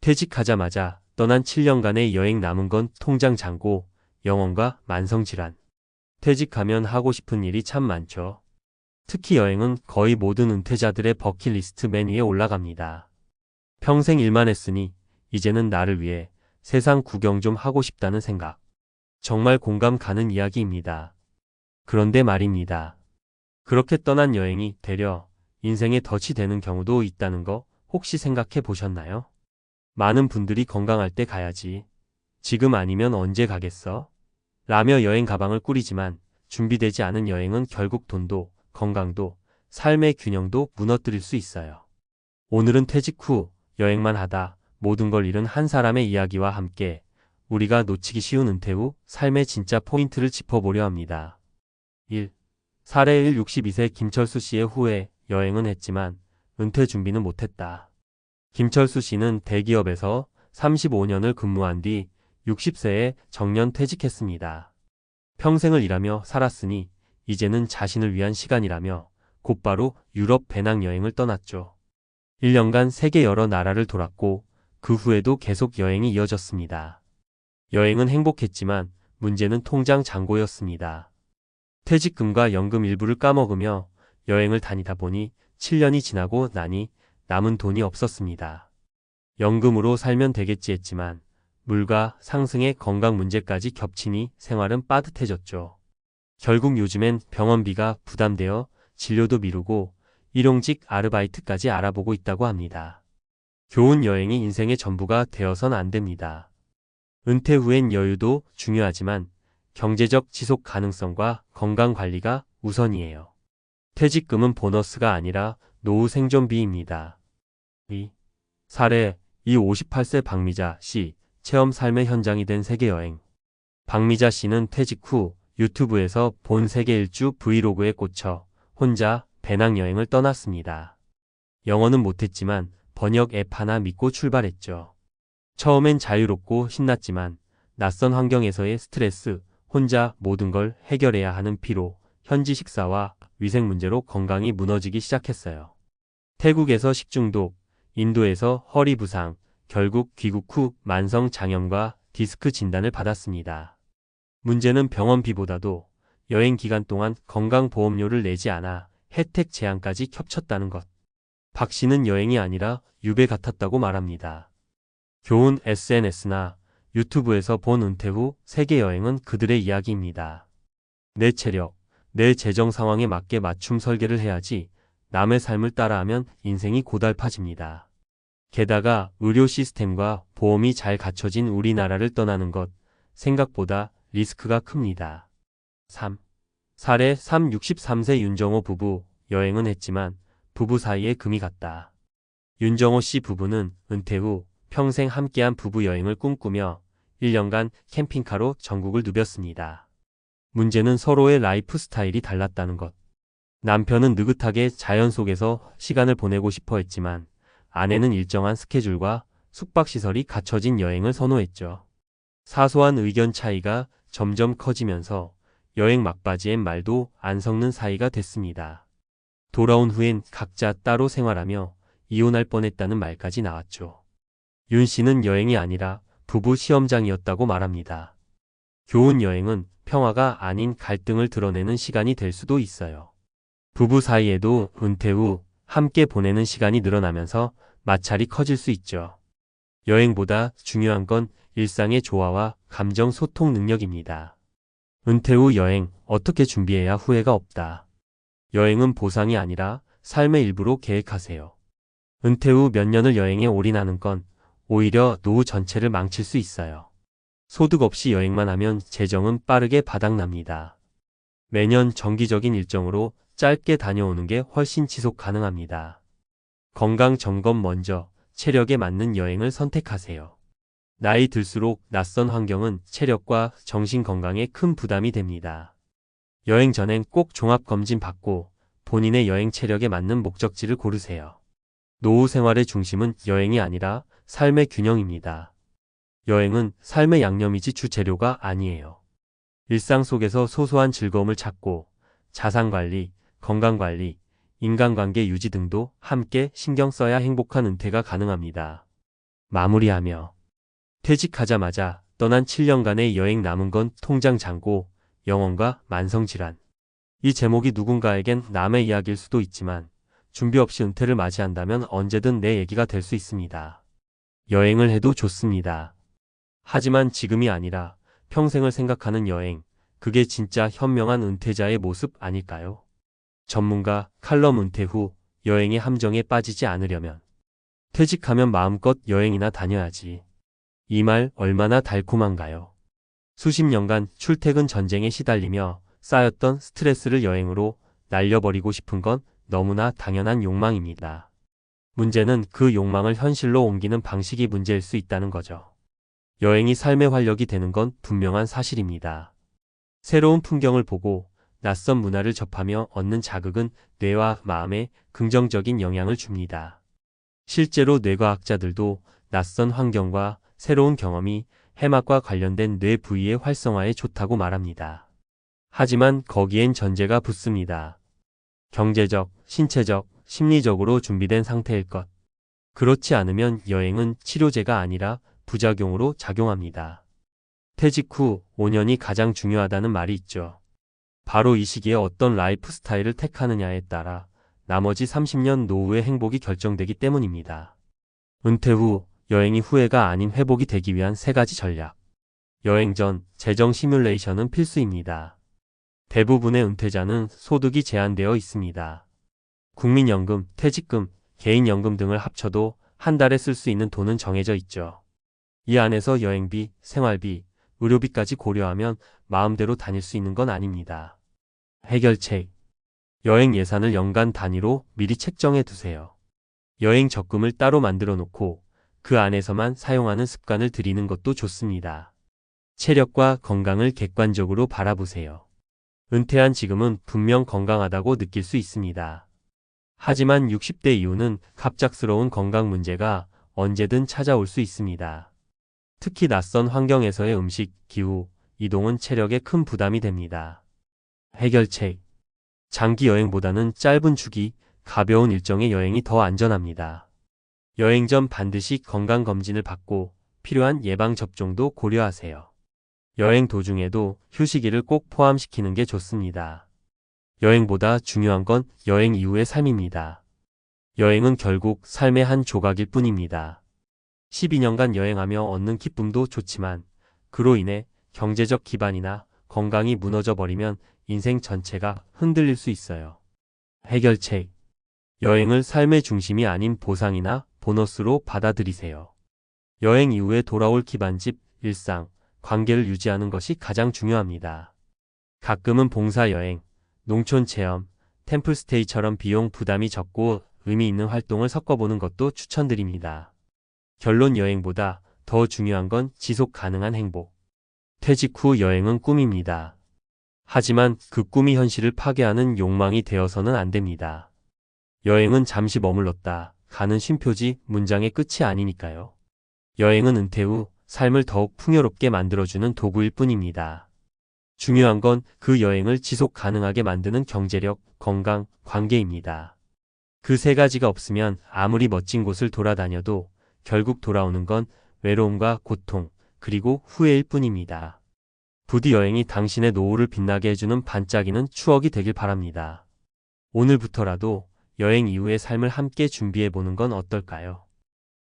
퇴직하자마자 떠난 7년간의 여행 남은 건 통장 잔고, 영혼과 만성질환. 퇴직하면 하고 싶은 일이 참 많죠. 특히 여행은 거의 모든 은퇴자들의 버킷리스트 맨 위에 올라갑니다. 평생 일만 했으니 이제는 나를 위해 세상 구경 좀 하고 싶다는 생각. 정말 공감 가는 이야기입니다. 그런데 말입니다. 그렇게 떠난 여행이 되려 인생의 덫이 되는 경우도 있다는 거 혹시 생각해 보셨나요? 많은 분들이 건강할 때 가야지. 지금 아니면 언제 가겠어? 라며 여행 가방을 꾸리지만 준비되지 않은 여행은 결국 돈도, 건강도, 삶의 균형도 무너뜨릴 수 있어요. 오늘은 퇴직 후 여행만 하다 모든 걸 잃은 한 사람의 이야기와 함께 우리가 놓치기 쉬운 은퇴 후 삶의 진짜 포인트를 짚어보려 합니다. 1. 사례 1. 62세 김철수 씨의 후에 여행은 했지만 은퇴 준비는 못했다. 김철수 씨는 대기업에서 35년을 근무한 뒤 60세에 정년 퇴직했습니다. 평생을 일하며 살았으니 이제는 자신을 위한 시간이라며 곧바로 유럽 배낭여행을 떠났죠. 1년간 세계 여러 나라를 돌았고 그 후에도 계속 여행이 이어졌습니다. 여행은 행복했지만 문제는 통장 잔고였습니다. 퇴직금과 연금 일부를 까먹으며 여행을 다니다 보니 7년이 지나고 나니 남은 돈이 없었습니다. 연금으로 살면 되겠지 했지만 물가 상승에 건강 문제까지 겹치니 생활은 빠듯해졌죠. 결국 요즘엔 병원비가 부담되어 진료도 미루고 일용직 아르바이트까지 알아보고 있다고 합니다. 좋은 여행이 인생의 전부가 되어선 안 됩니다. 은퇴 후엔 여유도 중요하지만 경제적 지속 가능성과 건강 관리가 우선이에요. 퇴직금은 보너스가 아니라 노후 생존비입니다. 2. 사례 58세 박미자 씨, 체험 삶의 현장이 된 세계여행. 박미자 씨는 퇴직 후 유튜브에서 본 세계 일주 브이로그에 꽂혀 혼자 배낭여행을 떠났습니다. 영어는 못했지만 번역 앱 하나 믿고 출발했죠. 처음엔 자유롭고 신났지만 낯선 환경에서의 스트레스, 혼자 모든 걸 해결해야 하는 피로, 현지 식사와 위생 문제로 건강이 무너지기 시작했어요. 태국에서 식중독, 인도에서 허리 부상, 결국 귀국 후 만성 장염과 디스크 진단을 받았습니다. 문제는 병원비보다도 여행 기간 동안 건강보험료를 내지 않아 혜택 제한까지 겹쳤다는 것. 박 씨는 여행이 아니라 유배 같았다고 말합니다. 좋은 SNS나 유튜브에서 본 은퇴 후 세계 여행은 그들의 이야기입니다. 내 체력, 내 재정 상황에 맞게 맞춤 설계를 해야지 남의 삶을 따라하면 인생이 고달파집니다. 게다가 의료 시스템과 보험이 잘 갖춰진 우리나라를 떠나는 것 생각보다 리스크가 큽니다. 3. 사례 3. 63세 윤정호 부부, 여행은 했지만 부부 사이에 금이 갔다. 윤정호 씨 부부는 은퇴 후 평생 함께한 부부 여행을 꿈꾸며 1년간 캠핑카로 전국을 누볐습니다. 문제는 서로의 라이프 스타일이 달랐다는 것. 남편은 느긋하게 자연 속에서 시간을 보내고 싶어 했지만 아내는 일정한 스케줄과 숙박시설이 갖춰진 여행을 선호했죠. 사소한 의견 차이가 점점 커지면서 여행 막바지엔 말도 안 섞는 사이가 됐습니다. 돌아온 후엔 각자 따로 생활하며 이혼할 뻔했다는 말까지 나왔죠. 윤 씨는 여행이 아니라 부부 시험장이었다고 말합니다. 좋은 여행은 평화가 아닌 갈등을 드러내는 시간이 될 수도 있어요. 부부 사이에도 은퇴 후 함께 보내는 시간이 늘어나면서 마찰이 커질 수 있죠. 여행보다 중요한 건 일상의 조화와 감정 소통 능력입니다. 은퇴 후 여행 어떻게 준비해야 후회가 없다. 여행은 보상이 아니라 삶의 일부로 계획하세요. 은퇴 후 몇 년을 여행에 올인하는 건 오히려 노후 전체를 망칠 수 있어요. 소득 없이 여행만 하면 재정은 빠르게 바닥납니다. 매년 정기적인 일정으로 짧게 다녀오는 게 훨씬 지속 가능합니다. 건강 점검 먼저 체력에 맞는 여행을 선택하세요. 나이 들수록 낯선 환경은 체력과 정신 건강에 큰 부담이 됩니다. 여행 전엔 꼭 종합검진 받고 본인의 여행 체력에 맞는 목적지를 고르세요. 노후 생활의 중심은 여행이 아니라 삶의 균형입니다. 여행은 삶의 양념이지 주재료가 아니에요. 일상 속에서 소소한 즐거움을 찾고 자산관리, 건강관리, 인간관계 유지 등도 함께 신경 써야 행복한 은퇴가 가능합니다. 마무리하며 퇴직하자마자 떠난 7년간의 여행 남은 건 통장 잔고, 영혼과 만성질환. 이 제목이 누군가에겐 남의 이야기일 수도 있지만 준비 없이 은퇴를 맞이한다면 언제든 내 얘기가 될 수 있습니다. 여행을 해도 좋습니다. 하지만 지금이 아니라 평생을 생각하는 여행, 그게 진짜 현명한 은퇴자의 모습 아닐까요? 전문가 칼럼 은퇴 후 여행의 함정에 빠지지 않으려면 퇴직하면 마음껏 여행이나 다녀야지. 이 말 얼마나 달콤한가요? 수십 년간 출퇴근 전쟁에 시달리며 쌓였던 스트레스를 여행으로 날려버리고 싶은 건 너무나 당연한 욕망입니다. 문제는 그 욕망을 현실로 옮기는 방식이 문제일 수 있다는 거죠. 여행이 삶의 활력이 되는 건 분명한 사실입니다. 새로운 풍경을 보고 낯선 문화를 접하며 얻는 자극은 뇌와 마음에 긍정적인 영향을 줍니다. 실제로 뇌과학자들도 낯선 환경과 새로운 경험이 해막과 관련된 뇌 부위의 활성화에 좋다고 말합니다. 하지만 거기엔 전제가 붙습니다. 경제적, 신체적, 심리적으로 준비된 상태일 것. 그렇지 않으면 여행은 치료제가 아니라 부작용으로 작용합니다. 퇴직 후 5년이 가장 중요하다는 말이 있죠. 바로 이 시기에 어떤 라이프 스타일을 택하느냐에 따라 나머지 30년 노후의 행복이 결정되기 때문입니다. 은퇴 후 여행이 후회가 아닌 회복이 되기 위한 3가지 전략. 여행 전 재정 시뮬레이션은 필수입니다. 대부분의 은퇴자는 소득이 제한되어 있습니다. 국민연금, 퇴직금, 개인연금 등을 합쳐도 한 달에 쓸 수 있는 돈은 정해져 있죠. 이 안에서 여행비, 생활비, 의료비까지 고려하면 마음대로 다닐 수 있는 건 아닙니다. 해결책. 여행 예산을 연간 단위로 미리 책정해 두세요. 여행 적금을 따로 만들어 놓고 그 안에서만 사용하는 습관을 들이는 것도 좋습니다. 체력과 건강을 객관적으로 바라보세요. 은퇴한 지금은 분명 건강하다고 느낄 수 있습니다. 하지만 60대 이후는 갑작스러운 건강 문제가 언제든 찾아올 수 있습니다. 특히 낯선 환경에서의 음식, 기후, 이동은 체력에 큰 부담이 됩니다. 해결책. 장기 여행보다는 짧은 주기, 가벼운 일정의 여행이 더 안전합니다. 여행 전 반드시 건강검진을 받고 필요한 예방접종도 고려하세요. 여행 도중에도 휴식일을 꼭 포함시키는 게 좋습니다. 여행보다 중요한 건 여행 이후의 삶입니다. 여행은 결국 삶의 한 조각일 뿐입니다. 12년간 여행하며 얻는 기쁨도 좋지만 그로 인해 경제적 기반이나 건강이 무너져 버리면 인생 전체가 흔들릴 수 있어요. 해결책. 여행을 삶의 중심이 아닌 보상이나 보너스로 받아들이세요. 여행 이후에 돌아올 기반집, 일상, 관계를 유지하는 것이 가장 중요합니다. 가끔은 봉사여행, 농촌 체험, 템플스테이처럼 비용 부담이 적고 의미 있는 활동을 섞어보는 것도 추천드립니다. 결론 여행보다 더 중요한 건 지속 가능한 행복. 퇴직 후 여행은 꿈입니다. 하지만 그 꿈이 현실을 파괴하는 욕망이 되어서는 안 됩니다. 여행은 잠시 머물렀다 가는 쉼표지 문장의 끝이 아니니까요. 여행은 은퇴 후 삶을 더욱 풍요롭게 만들어주는 도구일 뿐입니다. 중요한 건 그 여행을 지속 가능하게 만드는 경제력, 건강, 관계입니다. 그 3가지가 없으면 아무리 멋진 곳을 돌아다녀도 결국 돌아오는 건 외로움과 고통, 그리고 후회일 뿐입니다. 부디 여행이 당신의 노후를 빛나게 해주는 반짝이는 추억이 되길 바랍니다. 오늘부터라도 여행 이후의 삶을 함께 준비해보는 건 어떨까요?